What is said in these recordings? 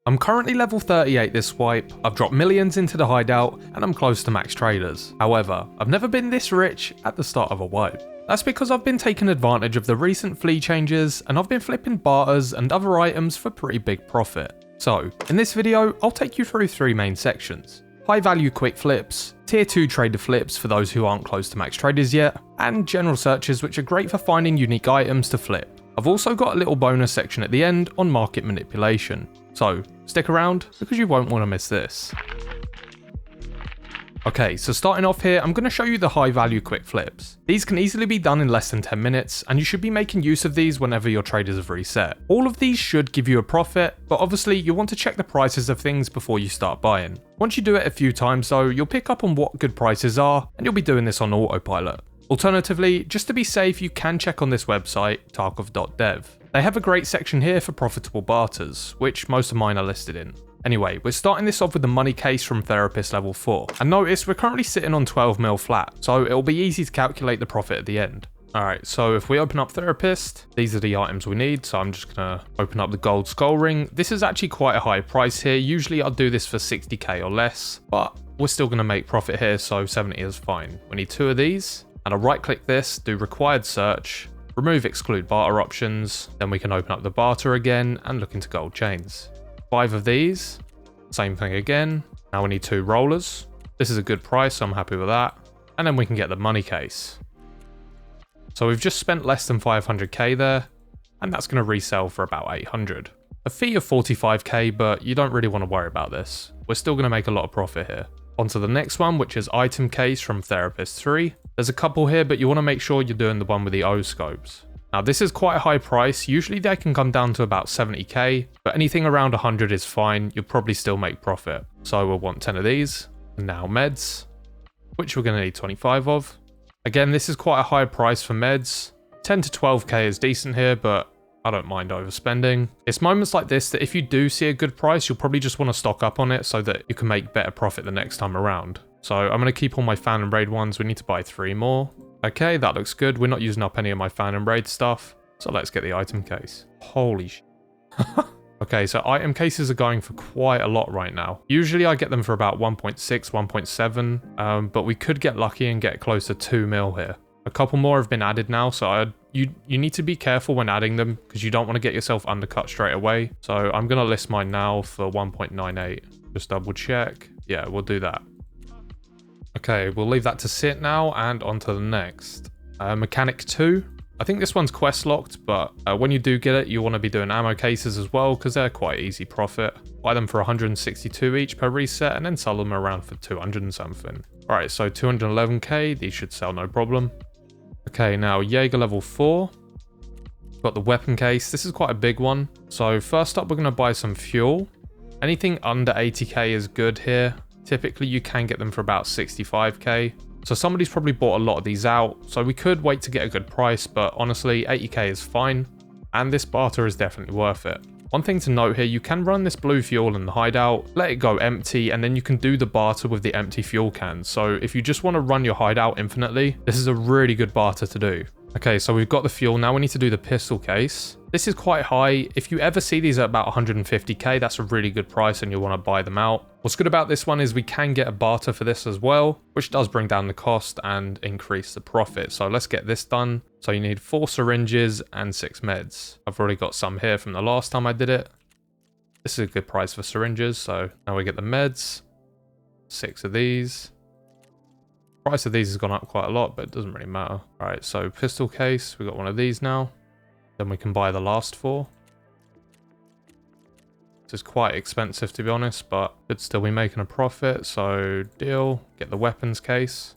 I'm currently level 38 this swipe, I've dropped millions into the hideout, and I'm close to max traders. However, I've never been this rich at the start of a wipe. That's because I've been taking advantage of the recent flea changes, and I've been flipping barters and other items for pretty big profit. So, in this video, I'll take you through 3 main sections. High value quick flips, tier 2 trader flips for those who aren't close to max traders yet, and general searches which are great for finding unique items to flip. I've also got a little bonus section at the end on market manipulation. So, stick around because you won't want to miss this. Okay, so starting off here, I'm going to show you the high value quick flips. These can easily be done in less than 10 minutes, and you should be making use of these whenever your traders have reset. All of these should give you a profit, but obviously you want to check the prices of things before you start buying. Once you do it a few times though, you'll pick up on what good prices are, and you'll be doing this on autopilot. Alternatively, just to be safe, you can check on this website, Tarkov.dev. They have a great section here for profitable barters, which most of mine are listed in. Anyway, we're starting this off with the money case from Therapist level 4. And notice we're currently sitting on 12 mil flat, so it'll be easy to calculate the profit at the end. Alright, so if we open up Therapist, these are the items we need, so I'm just gonna open up the gold skull ring. This is actually quite a high price here. Usually I'll do this for 60k or less, but we're still gonna make profit here, so 70 is fine. We need 2 of these, and I'll right click this, do required search, remove exclude barter options, then we can open up the barter again and look into gold chains. 5 of these, same thing again. Now we need 2 rollers. This is a good price, so I'm happy with that. And then we can get the money case. So we've just spent less than 500k there, and that's going to resell for about 800. A fee of 45k, but you don't really want to worry about this. We're still going to make a lot of profit here. On to the next one, which is item case from Therapist 3. There's a couple here, but you want to make sure you're doing the one with the O scopes. Now this is quite a high price, usually they can come down to about 70k, but anything around 100 is fine, you'll probably still make profit. So we'll want 10 of these, and now meds, which we're going to need 25 of. Again, this is quite a high price for meds, 10 to 12k is decent here, but I don't mind overspending. It's moments like this that if you do see a good price, you'll probably just want to stock up on it so that you can make better profit the next time around. So I'm going to keep all my fan and raid ones, we need to buy 3 more. Okay, that looks good. We're not using up any of my fan and raid stuff. So let's get the item case. Holy sh... Okay, so item cases are going for quite a lot right now. Usually I get them for about 1.6, 1.7, but we could get lucky and get close to 2 mil here. A couple more have been added now, so you need to be careful when adding them because you don't want to get yourself undercut straight away. So I'm going to list mine now for 1.98. Just double check. Yeah, we'll do that. Okay, we'll leave that to sit now and on to the next. Mechanic 2. I think this one's quest locked, but when you do get it, you want to be doing ammo cases as well because they're quite easy profit. Buy them for 162 each per reset and then sell them around for 200 and something. Alright, so 211k, these should sell no problem. Okay, now Jaeger level 4. Got the weapon case, this is quite a big one. So first up, we're going to buy some fuel. Anything under 80k is good here. Typically, you can get them for about 65k. So somebody's probably bought a lot of these out. So we could wait to get a good price, but honestly, 80k is fine. And this barter is definitely worth it. One thing to note here, you can run this blue fuel in the hideout, let it go empty, and then you can do the barter with the empty fuel cans. So if you just want to run your hideout infinitely, this is a really good barter to do. Okay, so we've got the fuel. Now we need to do the pistol case. This is quite high. If you ever see these at about 150k, that's a really good price and you'll want to buy them out. What's good about this one is we can get a barter for this as well, which does bring down the cost and increase the profit. So let's get this done. So you need 4 syringes and 6 meds. I've already got some here from the last time I did it. This is a good price for syringes. So now we get the meds, 6 of these. Price of these has gone up quite a lot, but it doesn't really matter. All right, so pistol case, we got one of these now. Then we can buy the last 4. This is quite expensive to be honest, but could still be making a profit. So deal, get the weapons case.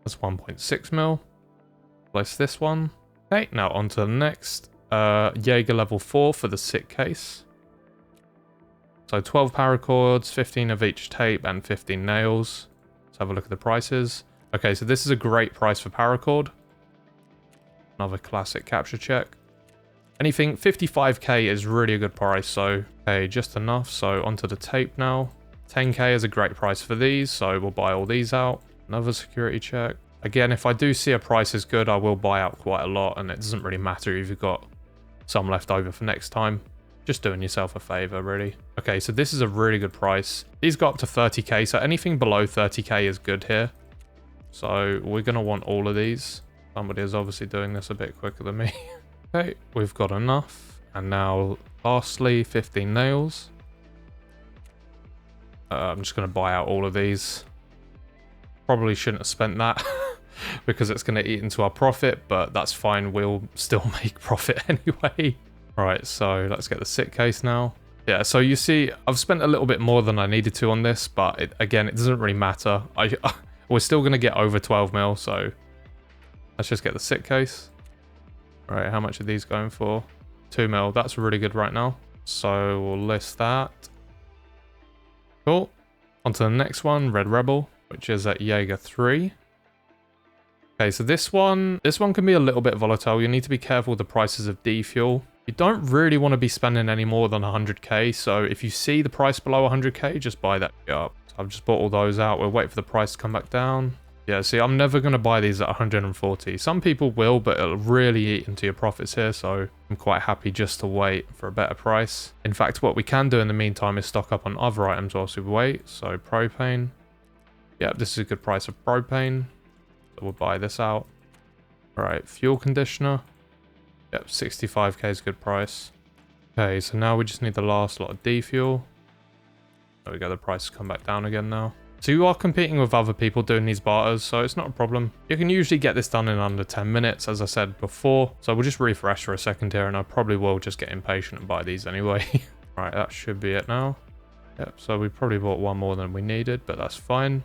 That's 1.6 mil. Place this one. Okay, now on to the next. Jaeger level 4 for the sick case. So 12 paracords, 15 of each tape, and 15 nails. Let's have a look at the prices. Okay, so this is a great price for paracord. Another classic capture check. Anything 55k is really a good price, so okay, just enough. So onto the tape now. 10k is a great price for these, so we'll buy all these out. Another security check. Again, if I do see a price is good, I will buy out quite a lot, and it doesn't really matter if you've got some left over for next time. Just doing yourself a favor, really. Okay, so this is a really good price. These go up to 30k, so anything below 30k is good here. So we're going to want all of these. Somebody is obviously doing this a bit quicker than me. Okay, we've got enough. And now, lastly, 15 nails. I'm just going to buy out all of these. Probably shouldn't have spent that because it's going to eat into our profit, but that's fine. We'll still make profit anyway. Right, so let's get the sit case now. Yeah, so you see, I've spent a little bit more than I needed to on this, but again, it doesn't really matter. We're still going to get over 12 mil, so let's just get the sit case. All right, how much are these going for? 2 mil, that's really good right now. So we'll list that. Cool. On to the next one, Red Rebel, which is at Jaeger 3. Okay, so this one can be a little bit volatile. You need to be careful with the prices of D fuel. You don't really want to be spending any more than 100k, so if you see the price below 100k, just buy that up. So I've just bought all those out. We'll wait for the price to come back down. Yeah, see, I'm never going to buy these at 140. Some people will, but it'll really eat into your profits here, so I'm quite happy just to wait for a better price. In fact, what we can do in the meantime is stock up on other items whilst we wait. So propane. Yeah, this is a good price of propane. So we'll buy this out. All right, fuel conditioner. Yep, 65k is a good price. Okay, so now we just need the last lot of D fuel. There we go, the price has come back down again now. So you are competing with other people doing these barters, so it's not a problem. You can usually get this done in under 10 minutes, as I said before. So we'll just refresh for a second here, and I probably will just get impatient and buy these anyway. Right, that should be it now. Yep, so we probably bought one more than we needed, but that's fine.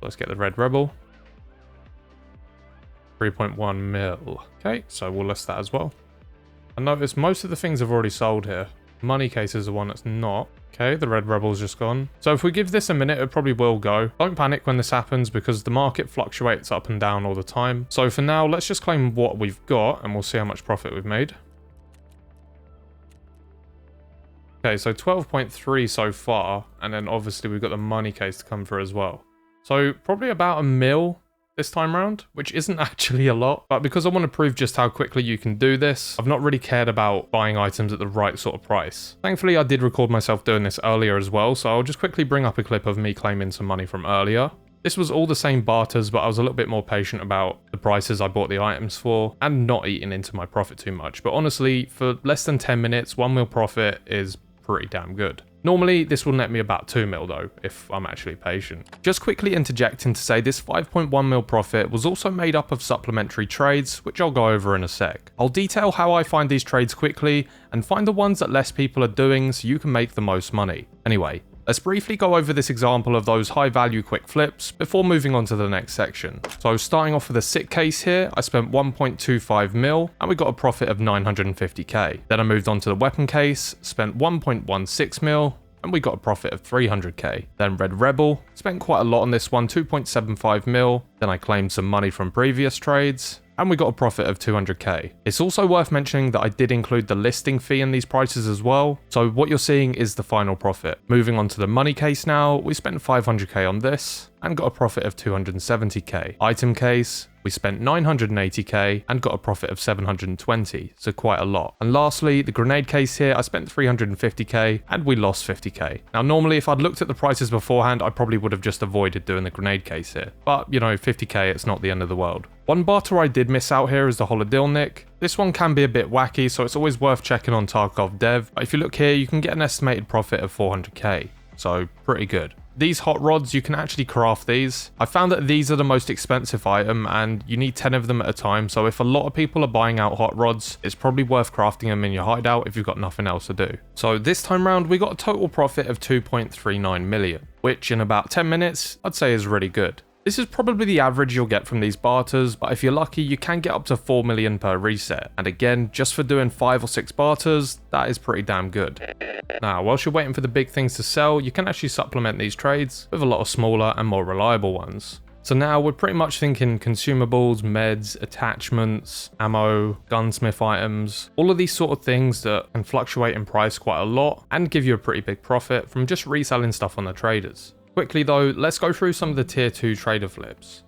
Let's get the Red Rebel. 3.1 mil. Okay, so we'll list that as well. I notice most of the things have already sold here. Money case is the one that's not. Okay, the Red Rebel's just gone. So if we give this a minute, it probably will go. Don't panic when this happens because the market fluctuates up and down all the time. So for now, let's just claim what we've got and we'll see how much profit we've made. Okay, so 12.3 so far. And then obviously we've got the money case to come through as well. So probably about a mil this time round, which isn't actually a lot, but because I want to prove just how quickly you can do this, I've not really cared about buying items at the right sort of price. Thankfully, I did record myself doing this earlier as well, so I'll just quickly bring up a clip of me claiming some money from earlier. This was all the same barters, but I was a little bit more patient about the prices I bought the items for and not eating into my profit too much. But honestly, for less than 10 minutes, 1 mil profit is pretty damn good. Normally, this will net me about 2 mil though, if I'm actually patient. Just quickly interjecting to say this 5.1 mil profit was also made up of supplementary trades, which I'll go over in a sec. I'll detail how I find these trades quickly and find the ones that less people are doing so you can make the most money. Anyway, let's briefly go over this example of those high value quick flips before moving on to the next section. So starting off with a sit case here, I spent 1.25 mil and we got a profit of 950k. Then I moved on to the weapon case, spent 1.16 mil and we got a profit of 300k. Then Red Rebel, spent quite a lot on this one, 2.75 mil. Then I claimed some money from previous trades and we got a profit of 200k. It's also worth mentioning that I did include the listing fee in these prices as well, so what you're seeing is the final profit. Moving on to the money case now, we spent 500k on this and got a profit of 270k. Item case, we spent 980k and got a profit of 720, so quite a lot. And lastly, the grenade case here, I spent 350k and we lost 50k. Now normally if I'd looked at the prices beforehand, I probably would have just avoided doing the grenade case here. But you know, 50k, it's not the end of the world. One barter I did miss out here is the Holodilnik. This one can be a bit wacky, so it's always worth checking on Tarkov dev. But if you look here, you can get an estimated profit of 400k, so pretty good. These hot rods, you can actually craft these. I found that these are the most expensive item and you need 10 of them at a time, so if a lot of people are buying out hot rods, it's probably worth crafting them in your hideout if you've got nothing else to do. So this time round, we got a total profit of 2.39 million, which in about 10 minutes, I'd say is really good. This is probably the average you'll get from these barters, but if you're lucky, you can get up to 4 million per reset. And again, just for doing 5 or 6 barters, that is pretty damn good. Now, whilst you're waiting for the big things to sell, you can actually supplement these trades with a lot of smaller and more reliable ones. So now we're pretty much thinking consumables, meds, attachments, ammo, gunsmith items, all of these sort of things that can fluctuate in price quite a lot and give you a pretty big profit from just reselling stuff on the traders. Quickly though, let's go through some of the tier 2 trader flips.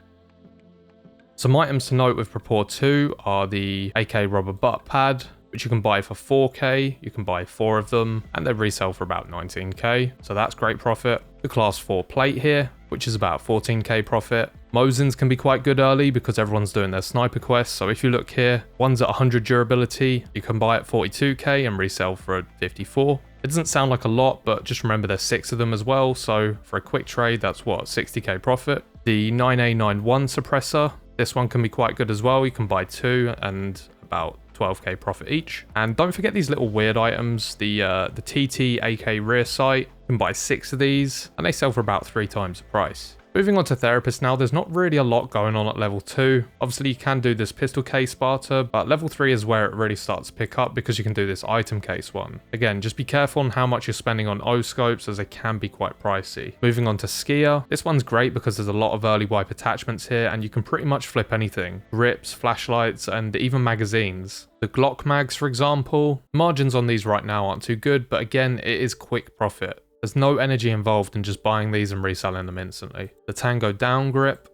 Some items to note with Rapport 2 are the AK rubber butt pad, which you can buy for 4k. You can buy 4 of them and they resell for about 19k. So that's great profit. The class 4 plate here, which is about 14k profit. Mosins can be quite good early because everyone's doing their sniper quests. So if you look here, one's at 100 durability. You can buy at 42k and resell for 54. It doesn't sound like a lot, but just remember there's 6 of them as well. So for a quick trade, that's what, 60k profit. The 9A91 suppressor, this one can be quite good as well. You can buy 2 and about 12k profit each. And don't forget these little weird items, the TT AK rear sight. You can buy 6 of these and they sell for about 3 times the price. Moving on to Therapist now, there's not really a lot going on at level 2. Obviously you can do this pistol case barter, but level 3 is where it really starts to pick up because you can do this item case one. Again, just be careful on how much you're spending on O-scopes as they can be quite pricey. Moving on to Skier, this one's great because there's a lot of early wipe attachments here and you can pretty much flip anything. Grips, flashlights, and even magazines. The Glock mags, for example, margins on these right now aren't too good, but again, it is quick profit. There's no energy involved in just buying these and reselling them instantly. The Tango down grip.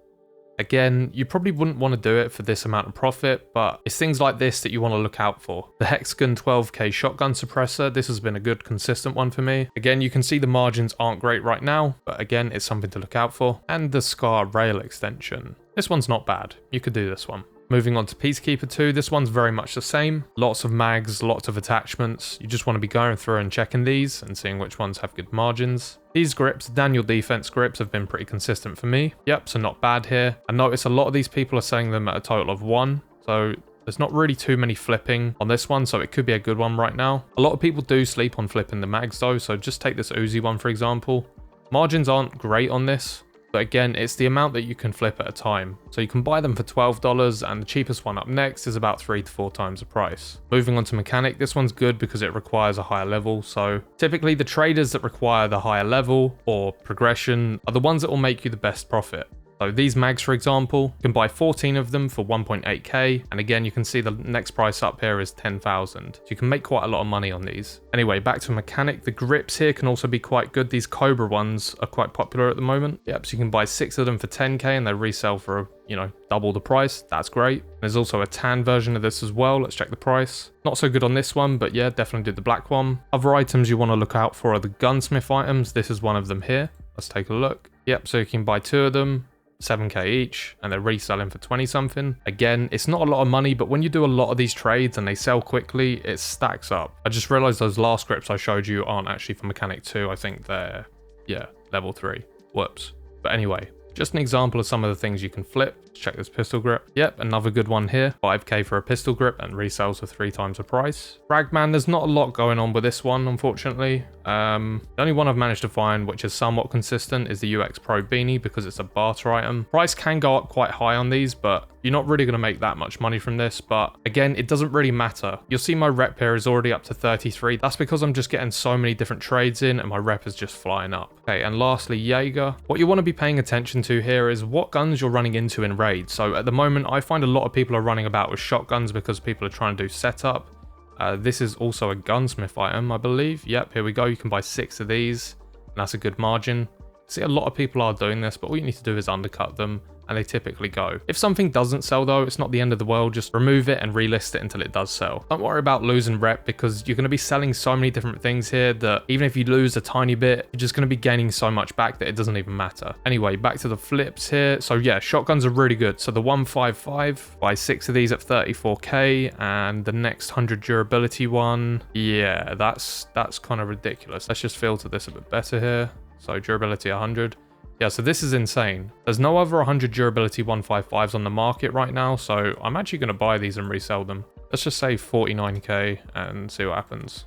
Again, you probably wouldn't want to do it for this amount of profit, but it's things like this that you want to look out for. The Hexagon 12k shotgun suppressor. This has been a good consistent one for me. Again, you can see the margins aren't great right now, but again, it's something to look out for. And the Scar rail extension. This one's not bad. You could do this one. Moving on to Peacekeeper 2, this one's very much the same. Lots of mags, lots of attachments. You just want to be going through and checking these and seeing which ones have good margins. These grips, Daniel Defense grips, have been pretty consistent for me. Yep, so not bad here. I notice a lot of these people are selling them at a total of 1, so there's not really too many flipping on this one, so it could be a good one right now. A lot of people do sleep on flipping the mags though, so just take this Uzi one for example. Margins aren't great on this. But again, it's the amount that you can flip at a time. So you can buy them for $12 and the cheapest one up next is about 3 to 4 times the price. Moving on to Mechanic, this one's good because it requires a higher level. So typically the traders that require the higher level or progression are the ones that will make you the best profit. So these mags, for example, you can buy 14 of them for 1.8k. And again, you can see the next price up here is 10,000. So you can make quite a lot of money on these. Anyway, back to Mechanic. The grips here can also be quite good. These Cobra ones are quite popular at the moment. Yep, so you can buy 6 of them for 10k and they resell for, you know, double the price. That's great. There's also a tan version of this as well. Let's check the price. Not so good on this one, but yeah, definitely did the black one. Other items you want to look out for are the gunsmith items. This is one of them here. Let's take a look. Yep, so you can buy 2 of them. 7k each and they're reselling for 20 something. Again, it's not a lot of money, but when you do a lot of these trades and they sell quickly, it stacks up. I just realized those last grips I showed you aren't actually for Mechanic 2. I think they're, yeah, level 3. Whoops. But anyway, just an example of some of the things you can flip. Let's check this pistol grip. Yep, another good one here. 5k for a pistol grip and resells for 3 times the price. Ragman, there's not a lot going on with this one, unfortunately. The only one I've managed to find which is somewhat consistent is the UX Pro beanie because it's a barter item. Price can go up quite high on these, but you're not really going to make that much money from this. But again, it doesn't really matter. You'll see my rep here is already up to 33. That's because I'm just getting so many different trades in and my rep is just flying up. Okay, and lastly, Jaeger. What you want to be paying attention to here is what guns you're running into in raids. So at the moment, I find a lot of people are running about with shotguns because people are trying to do setup. This is also a gunsmith item, I believe. Yep, here we go. You can buy 6 of these, and that's a good margin. See, a lot of people are doing this, but all you need to do is undercut them, and they typically go. If something doesn't sell though, it's not the end of the world. Just remove it and relist it until it does sell. Don't worry about losing rep because you're going to be selling so many different things here that even if you lose a tiny bit, you're just going to be gaining so much back that it doesn't even matter. Anyway, back to the flips here. So yeah, shotguns are really good. So the 155, buy 6 of these at 34k, and the next 100 durability one, yeah, that's kind of ridiculous. Let's just filter this a bit better here. So durability 100. Yeah, so this is insane. There's no other 100 durability 155s on the market right now, so I'm actually going to buy these and resell them. Let's just say 49k and see what happens.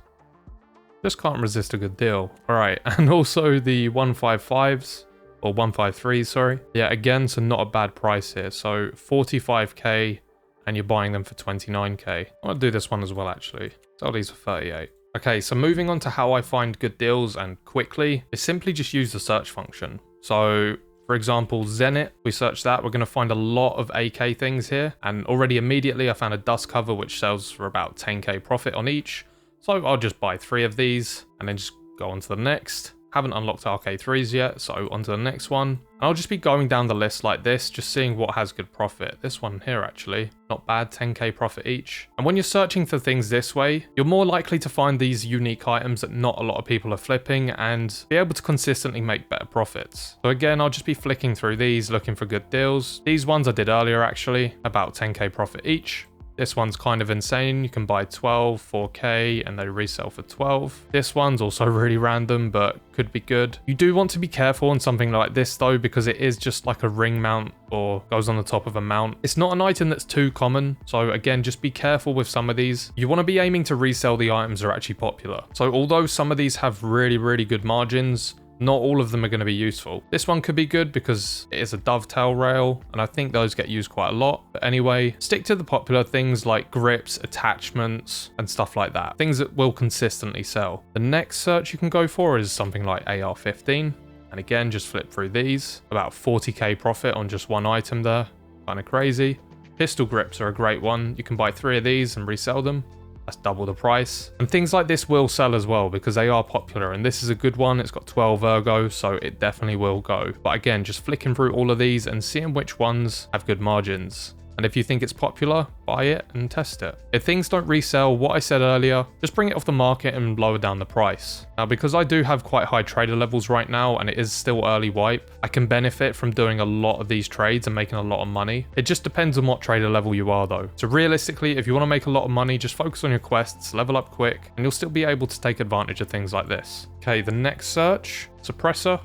Just can't resist a good deal. All right, and also the 155s, or 153s, sorry. Yeah, again, so not a bad price here. So 45k, and you're buying them for 29k. I'm going to do this one as well, actually. Sell these for 38. Okay, so moving on to how I find good deals and quickly, is simply just use the search function. So, for example, Zenit, we search that, we're going to find a lot of AK things here. And already immediately I found a dust cover which sells for about 10k profit on each. So I'll just buy 3 of these and then just go on to the next. Haven't unlocked RK3s yet, so on to the next one. And I'll just be going down the list like this, just seeing what has good profit. This one here actually, not bad, 10k profit each. And when you're searching for things this way, you're more likely to find these unique items that not a lot of people are flipping and be able to consistently make better profits. So again, I'll just be flicking through these, looking for good deals. These ones I did earlier actually, about 10k profit each. This one's kind of insane. You can buy 12, 4k, and they resell for 12. This one's also really random, but could be good. You do want to be careful on something like this though, because it is just like a ring mount or goes on the top of a mount. It's not an item that's too common. So again, just be careful with some of these. You want to be aiming to resell the items that are actually popular. So although some of these have really, really good margins, not all of them are going to be useful. This one could be good because it is a dovetail rail, and I think those get used quite a lot. But anyway, stick to the popular things like grips, attachments, and stuff like that. Things that will consistently sell. The next search you can go for is something like AR-15. And again, just flip through these. About 40k profit on just one item there. Kind of crazy. Pistol grips are a great one. You can buy 3 of these and resell them. That's double the price. And things like this will sell as well because they are popular, and this is a good one. It's got 12 ergo, so it definitely will go. But again, just flicking through all of these and seeing which ones have good margins. And if you think it's popular, buy it and test it. If things don't resell, what I said earlier, just bring it off the market and lower down the price. Now, because I do have quite high trader levels right now and it is still early wipe, I can benefit from doing a lot of these trades and making a lot of money. It just depends on what trader level you are though. So realistically, if you want to make a lot of money, just focus on your quests, level up quick, and you'll still be able to take advantage of things like this. Okay, the next search, suppressor.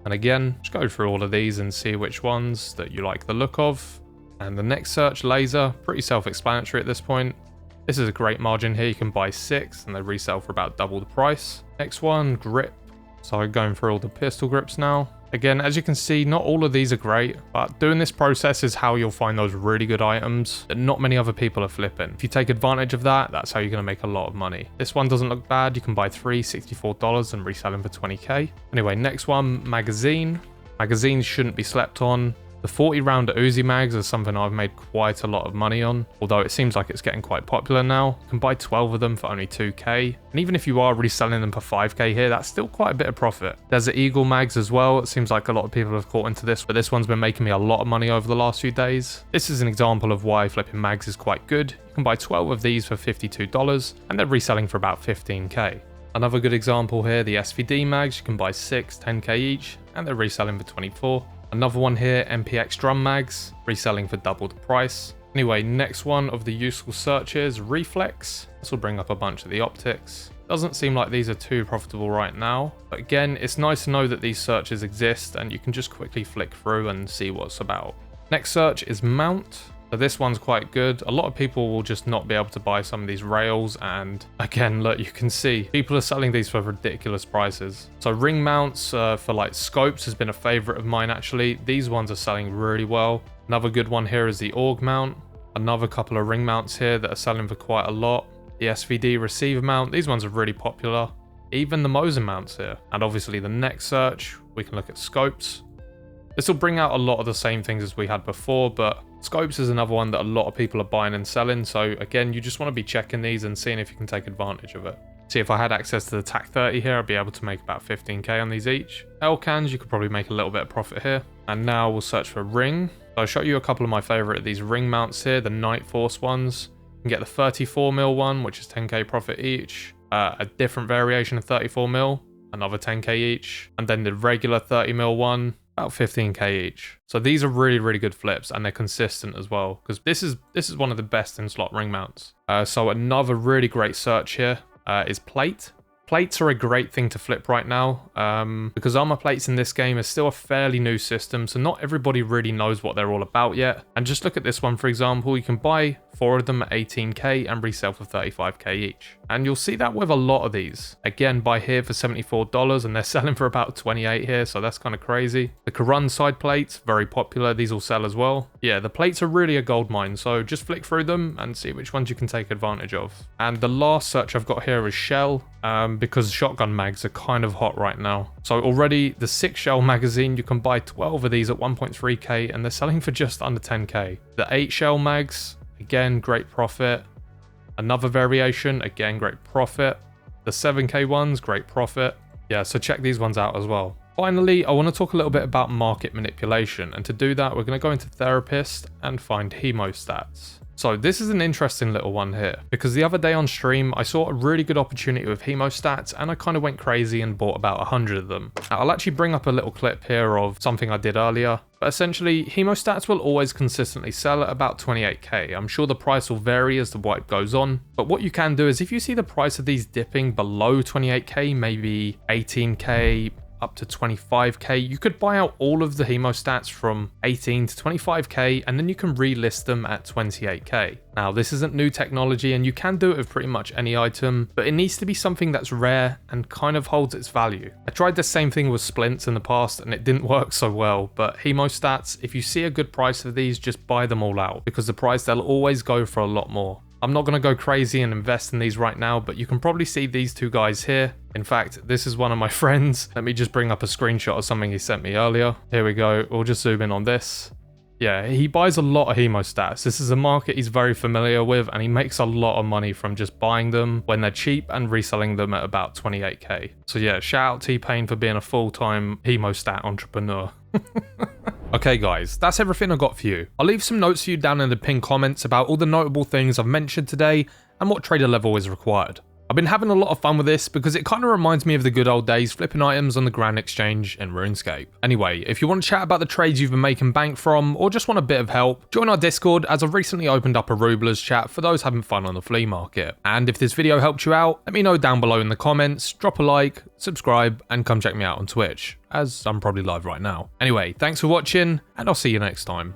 And again, just go through all of these and see which ones that you like the look of. And the next search, laser, pretty self-explanatory at this point. This is a great margin here. You can buy 6 and they resell for about double the price. Next one, grip. So going through all the pistol grips now. Again, as you can see, not all of these are great, but doing this process is how you'll find those really good items that not many other people are flipping. If you take advantage of that, that's how you're going to make a lot of money. This one doesn't look bad. You can buy 3, $64 and resell them for 20k. Anyway, next one, magazine. Magazines shouldn't be slept on. The 40 round Uzi mags is something I've made quite a lot of money on, although it seems like it's getting quite popular now. You can buy 12 of them for only 2k, and even if you are reselling them for 5k here, that's still quite a bit of profit. There's the Eagle mags as well. It seems like a lot of people have caught into this, but this one's been making me a lot of money over the last few days. This is an example of why flipping mags is quite good. You can buy 12 of these for $52, and they're reselling for about 15k. Another good example here, the SVD mags, you can buy 6, 10k each, and they're reselling for 24. Another one here, MPX drum mags, reselling for double the price. Anyway, next one of the useful searches, reflex. This will bring up a bunch of the optics. Doesn't seem like these are too profitable right now, but again, it's nice to know that these searches exist and you can just quickly flick through and see what's about. Next search is mount. So this one's quite good. A lot of people will just not be able to buy some of these rails, and again, look, you can see people are selling these for ridiculous prices. So ring mounts for like scopes has been a favorite of mine actually. These ones are selling really well. Another good one here is the AUG mount. Another couple of ring mounts here that are selling for quite a lot. The SVD receiver mount, these ones are really popular. Even the Mosin mounts here. And obviously the next search, we can look at scopes. This will bring out a lot of the same things as we had before, but scopes is another one that a lot of people are buying and selling. So again, you just want to be checking these and seeing if you can take advantage of it. See, if I had access to the TAC 30 here, I'd be able to make about 15k on these each. L-cans, you could probably make a little bit of profit here. And now we'll search for ring. So I'll show you a couple of my favorite of these ring mounts here, the Night Force ones. You can get the 34mm one, which is 10k profit each. A different variation of 34mm, another 10k each. And then the regular 30mm one, about 15k each. So these are really, really good flips, and they're consistent as well, because this is one of the best in slot ring mounts. So another really great search here is plate. Plates are a great thing to flip right now, because armor plates in this game is still a fairly new system, so not everybody really knows what they're all about yet. And just look at this one, for example. You can buy 4 of them at 18k and resell for 35k each. And you'll see that with a lot of these. Again, buy here for $74 and they're selling for about 28 here, so that's kind of crazy. The Karun side plates, very popular. These will sell as well. Yeah, the plates are really a gold mine, so just flick through them and see which ones you can take advantage of. And the last search I've got here is shell, because shotgun mags are kind of hot right now. So already the 6 shell magazine, you can buy 12 of these at 1.3k and they're selling for just under 10k. The 8 shell mags, again, great profit. Another variation, again, great profit. The 7k ones, great profit. Yeah, so check these ones out as well. Finally, I want to talk a little bit about market manipulation, and to do that, we're going to go into Therapist and find hemostats. So this is an interesting little one here, because the other day on stream, I saw a really good opportunity with hemostats, and I kind of went crazy and bought about 100 of them. Now, I'll actually bring up a little clip here of something I did earlier, but essentially, hemostats will always consistently sell at about 28k. I'm sure the price will vary as the wipe goes on, but what you can do is if you see the price of these dipping below 28k, maybe 18k, up to 25k, you could buy out all of the hemostats from 18 to 25k, and then you can relist them at 28k. Now, this isn't new technology, and you can do it with pretty much any item, but it needs to be something that's rare and kind of holds its value. I tried the same thing with splints in the past, and it didn't work so well, but hemostats, if you see a good price of these, just buy them all out, because the price, they'll always go for a lot more. I'm not going to go crazy and invest in these right now, but you can probably see these two guys here. In fact, this is one of my friends. Let me just bring up a screenshot of something he sent me earlier. Here we go. We'll just zoom in on this. Yeah, he buys a lot of hemostats. This is a market he's very familiar with, and he makes a lot of money from just buying them when they're cheap and reselling them at about 28k. So yeah, shout out T-Pain for being a full-time hemostat entrepreneur. Okay guys, that's everything I got for you. I'll leave some notes for you down in the pinned comments about all the notable things I've mentioned today and what trader level is required. I've been having a lot of fun with this because it kind of reminds me of the good old days flipping items on the Grand Exchange in RuneScape. Anyway, if you want to chat about the trades you've been making bank from, or just want a bit of help, join our Discord, as I've recently opened up a Rublers chat for those having fun on the flea market. And if this video helped you out, let me know down below in the comments, drop a like, subscribe, and come check me out on Twitch, as I'm probably live right now. Anyway, thanks for watching, and I'll see you next time.